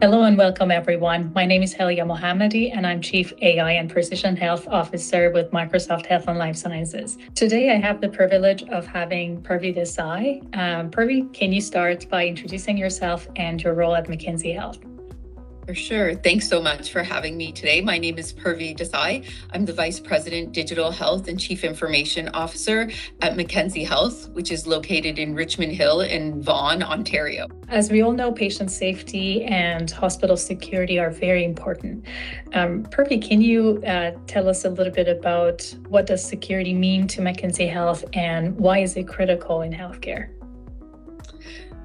Hello and welcome, everyone. My name is Helia Mohammadi, and I'm Chief AI and Precision Health Officer with Microsoft Health and Life Sciences. Today, I have the privilege of having Purvi Desai. Purvi, can you start by introducing yourself and your role at Mackenzie Health? For sure. Thanks so much for having me today. My name is Purvi Desai. I'm the Vice President, Digital Health and Chief Information Officer at Mackenzie Health, which is located in Richmond Hill in Vaughan, Ontario. As we all know, patient safety and hospital security are very important. Purvi, can you tell us a little bit about what does security mean to Mackenzie Health and why is it critical in healthcare?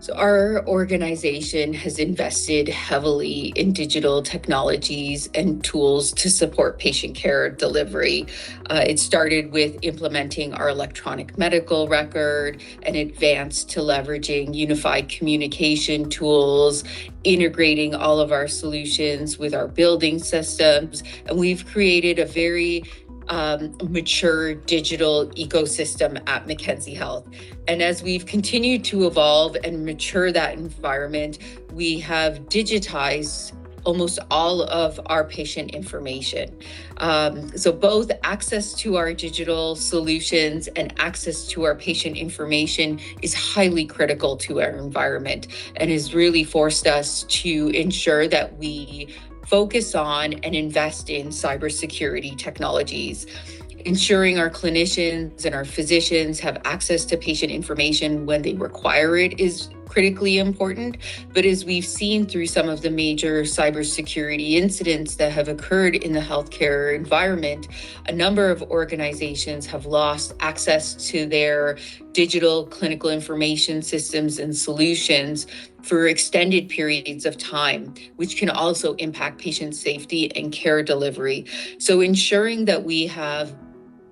So our organization has invested heavily in digital technologies and tools to support patient care delivery. It started with implementing our electronic medical record and advanced to leveraging unified communication tools, integrating all of our solutions with our building systems. And we've created a very mature digital ecosystem at Mackenzie Health. And as we've continued to evolve and mature that environment, we have digitized almost all of our patient information. So both access to our digital solutions and access to our patient information is highly critical to our environment and has really forced us to ensure that we focus on and invest in cybersecurity technologies. Ensuring our clinicians and our physicians have access to patient information when they require it is critically important. But as we've seen through some of the major cybersecurity incidents that have occurred in the healthcare environment, a number of organizations have lost access to their digital clinical information systems and solutions for extended periods of time, which can also impact patient safety and care delivery. So ensuring that we have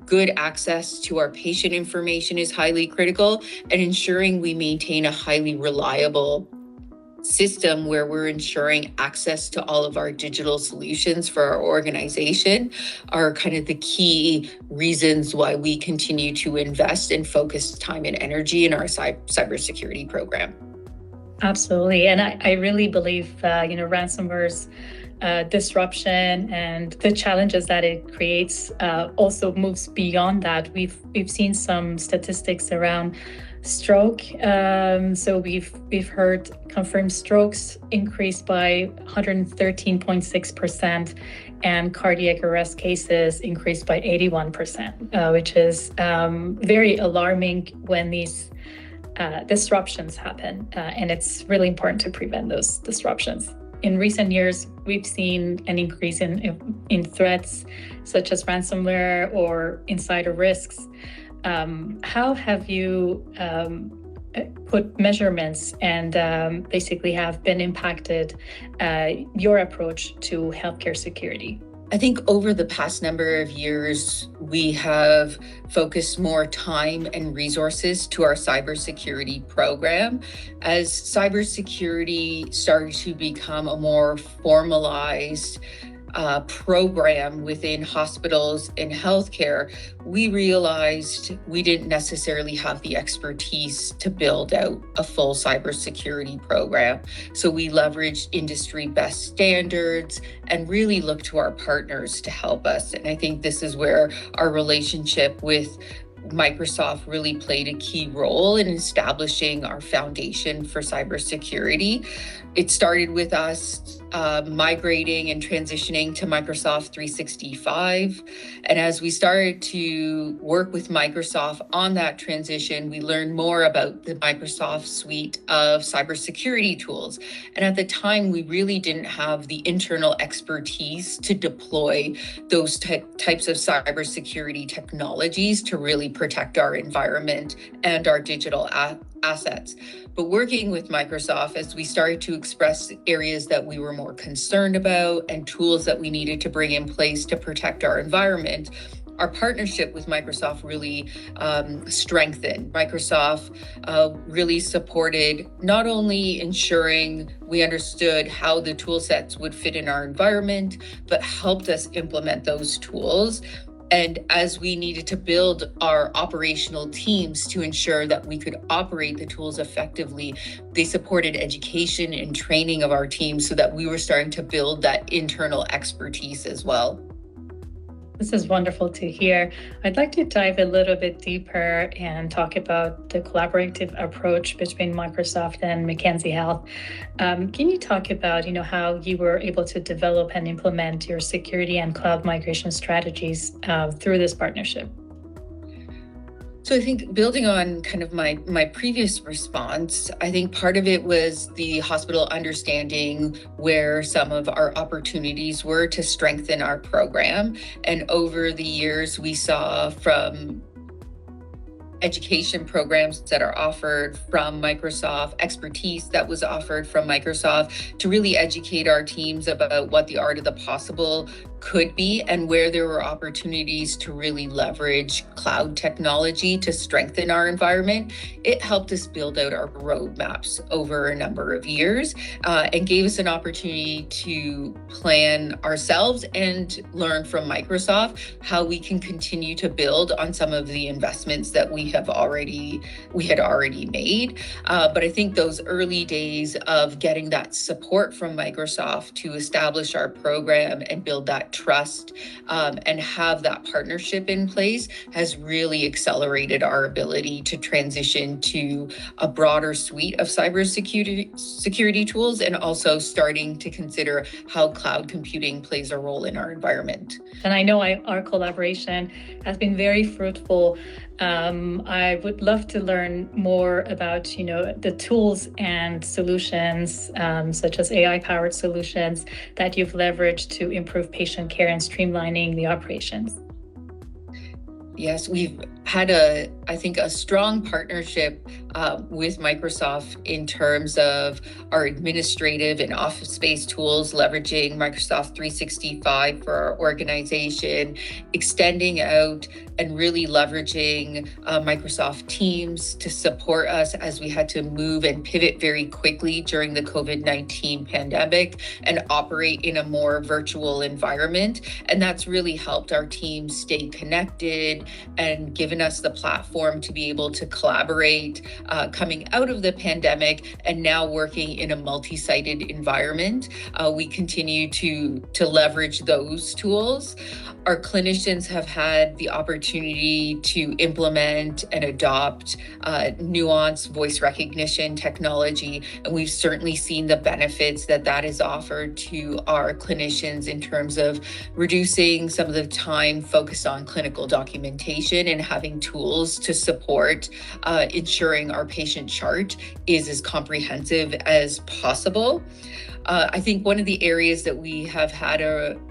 good access to our patient information is highly critical, and ensuring we maintain a highly reliable system where we're ensuring access to all of our digital solutions for our organization are kind of the key reasons why we continue to invest and focus time and energy in our cybersecurity program. Absolutely. And I really believe, ransomware's disruption and the challenges that it creates also moves beyond that. We've seen some statistics around stroke. So we've heard confirmed strokes increased by 113.6%, and cardiac arrest cases increased by 81%, which is very alarming when these disruptions happen, and it's really important to prevent those disruptions. In recent years, we've seen an increase in threats such as ransomware or insider risks. How have you put measurements and basically have been impacted your approach to healthcare security? I think over the past number of years, we have focused more time and resources to our cybersecurity program. As cybersecurity started to become a more formalized program within hospitals and healthcare, we realized we didn't necessarily have the expertise to build out a full cybersecurity program. So we leveraged industry best standards and really looked to our partners to help us. And I think this is where our relationship with Microsoft really played a key role in establishing our foundation for cybersecurity. It started with us migrating and transitioning to Microsoft 365. And as we started to work with Microsoft on that transition, we learned more about the Microsoft suite of cybersecurity tools. And at the time, we really didn't have the internal expertise to deploy those types of cybersecurity technologies to really protect our environment and our digital assets. But working with Microsoft, as we started to express areas that we were more concerned about and tools that we needed to bring in place to protect our environment, our partnership with Microsoft really strengthened. Microsoft really supported not only ensuring we understood how the tool sets would fit in our environment, but helped us implement those tools. And as we needed to build our operational teams to ensure that we could operate the tools effectively, they supported education and training of our teams so that we were starting to build that internal expertise as well. This is wonderful to hear. I'd like to dive a little bit deeper and talk about the collaborative approach between Microsoft and Mackenzie Health. Can you talk about, how you were able to develop and implement your security and cloud migration strategies through this partnership? So I think building on kind of my previous response, I think part of it was the hospital understanding where some of our opportunities were to strengthen our program. And over the years, we saw from education programs that are offered from Microsoft, expertise that was offered from Microsoft to really educate our teams about what the art of the possible could be and where there were opportunities to really leverage cloud technology to strengthen our environment. It helped us build out our roadmaps over a number of years and gave us an opportunity to plan ourselves and learn from Microsoft how we can continue to build on some of the investments that we had already made. But I think those early days of getting that support from Microsoft to establish our program and build that trust and have that partnership in place has really accelerated our ability to transition to a broader suite of cybersecurity tools and also starting to consider how cloud computing plays a role in our environment. And I know our collaboration has been very fruitful. I would love to learn more about, the tools and solutions, such as AI-powered solutions that you've leveraged to improve patient care and streamlining the operations. Yes, we've had a strong partnership with Microsoft in terms of our administrative and office-based tools, leveraging Microsoft 365 for our organization, extending out and really leveraging Microsoft Teams to support us as we had to move and pivot very quickly during the COVID-19 pandemic and operate in a more virtual environment. And that's really helped our team stay connected and given us the platform to be able to collaborate coming out of the pandemic and now working in a multi-sited environment. We continue to leverage those tools. Our clinicians have had the opportunity to implement and adopt nuanced voice recognition technology, and we've certainly seen the benefits that is offered to our clinicians in terms of reducing some of the time focused on clinical documentation and having tools to support ensuring our patient chart is as comprehensive as possible. I think one of the areas that we have had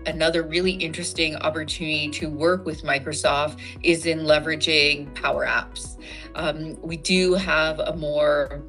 another really interesting opportunity to work with Microsoft is in leveraging Power Apps. We do have a more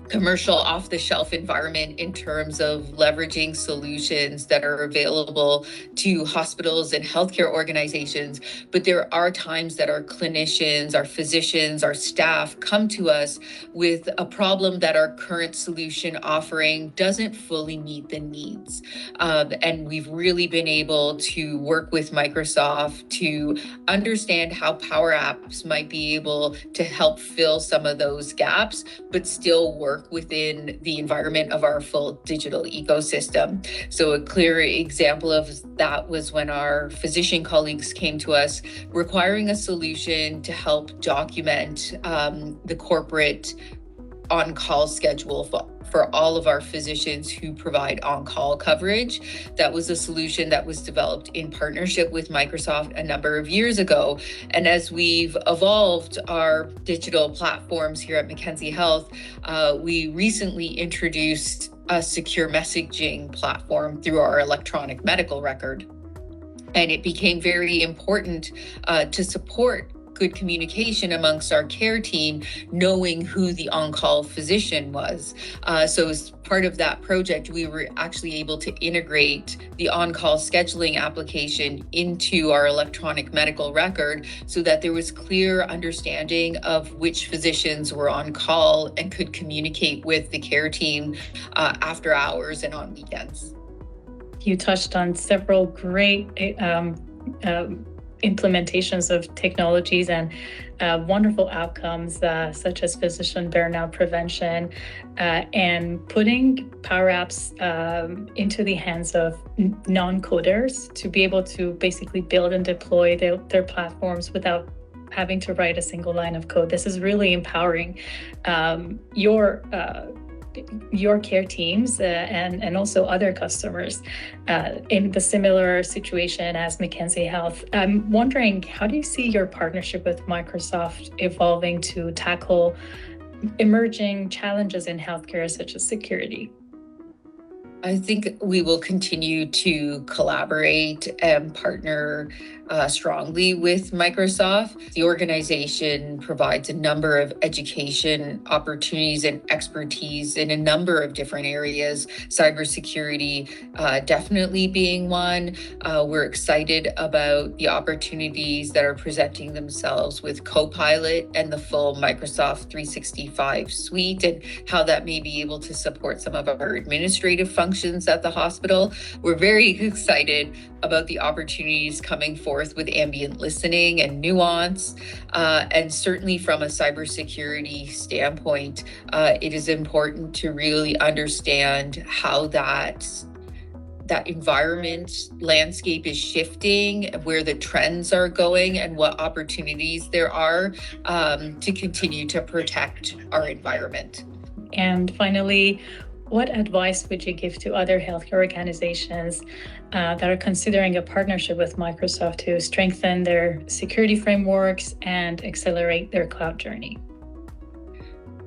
commercial off-the-shelf environment in terms of leveraging solutions that are available to hospitals and healthcare organizations. But there are times that our clinicians, our physicians, our staff come to us with a problem that our current solution offering doesn't fully meet the needs. And we've really been able to work with Microsoft to understand how Power Apps might be able to help fill some of those gaps, but still work within the environment of our full digital ecosystem. So a clear example of that was when our physician colleagues came to us requiring a solution to help document the corporate on-call schedule for all of our physicians who provide on-call coverage. That was a solution that was developed in partnership with Microsoft a number of years ago. And as we've evolved our digital platforms here at Mackenzie Health, we recently introduced a secure messaging platform through our electronic medical record. And it became very important to support good communication amongst our care team, knowing who the on-call physician was. So as part of that project, we were actually able to integrate the on-call scheduling application into our electronic medical record so that there was clear understanding of which physicians were on call and could communicate with the care team after hours and on weekends. You touched on several great implementations of technologies and wonderful outcomes such as physician burnout prevention, and putting Power Apps into the hands of non-coders to be able to basically build and deploy their platforms without having to write a single line of code. This is really empowering your care teams and also other customers in the similar situation as Mackenzie Health. I'm wondering, how do you see your partnership with Microsoft evolving to tackle emerging challenges in healthcare such as security? I think we will continue to collaborate and partner strongly with Microsoft. The organization provides a number of education opportunities and expertise in a number of different areas, cybersecurity definitely being one. We're excited about the opportunities that are presenting themselves with Copilot and the full Microsoft 365 suite, and how that may be able to support some of our administrative functions at the hospital. We're very excited about the opportunities coming forth with ambient listening and nuance. And certainly from a cybersecurity standpoint, it is important to really understand how that environment landscape is shifting, where the trends are going, and what opportunities there are to continue to protect our environment. And finally, what advice would you give to other healthcare organizations that are considering a partnership with Microsoft to strengthen their security frameworks and accelerate their cloud journey?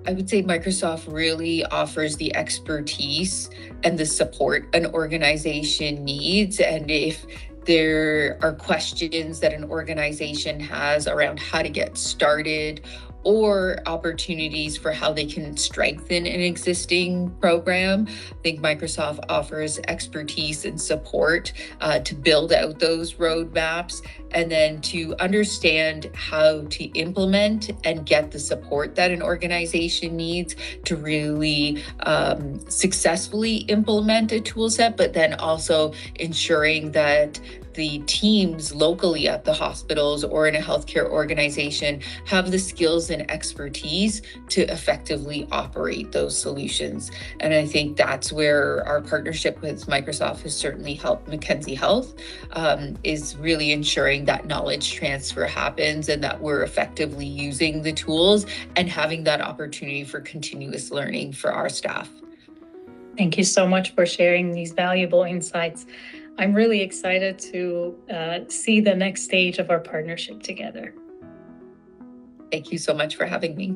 I would say Microsoft really offers the expertise and the support an organization needs. And if there are questions that an organization has around how to get started, or opportunities for how they can strengthen an existing program, I think Microsoft offers expertise and support to build out those roadmaps, and then to understand how to implement and get the support that an organization needs to really successfully implement a tool set, but then also ensuring that the teams locally at the hospitals or in a healthcare organization have the skills and expertise to effectively operate those solutions. And I think that's where our partnership with Microsoft has certainly helped Mackenzie Health, is really ensuring that knowledge transfer happens and that we're effectively using the tools and having that opportunity for continuous learning for our staff. Thank you so much for sharing these valuable insights. I'm really excited to see the next stage of our partnership together. Thank you so much for having me.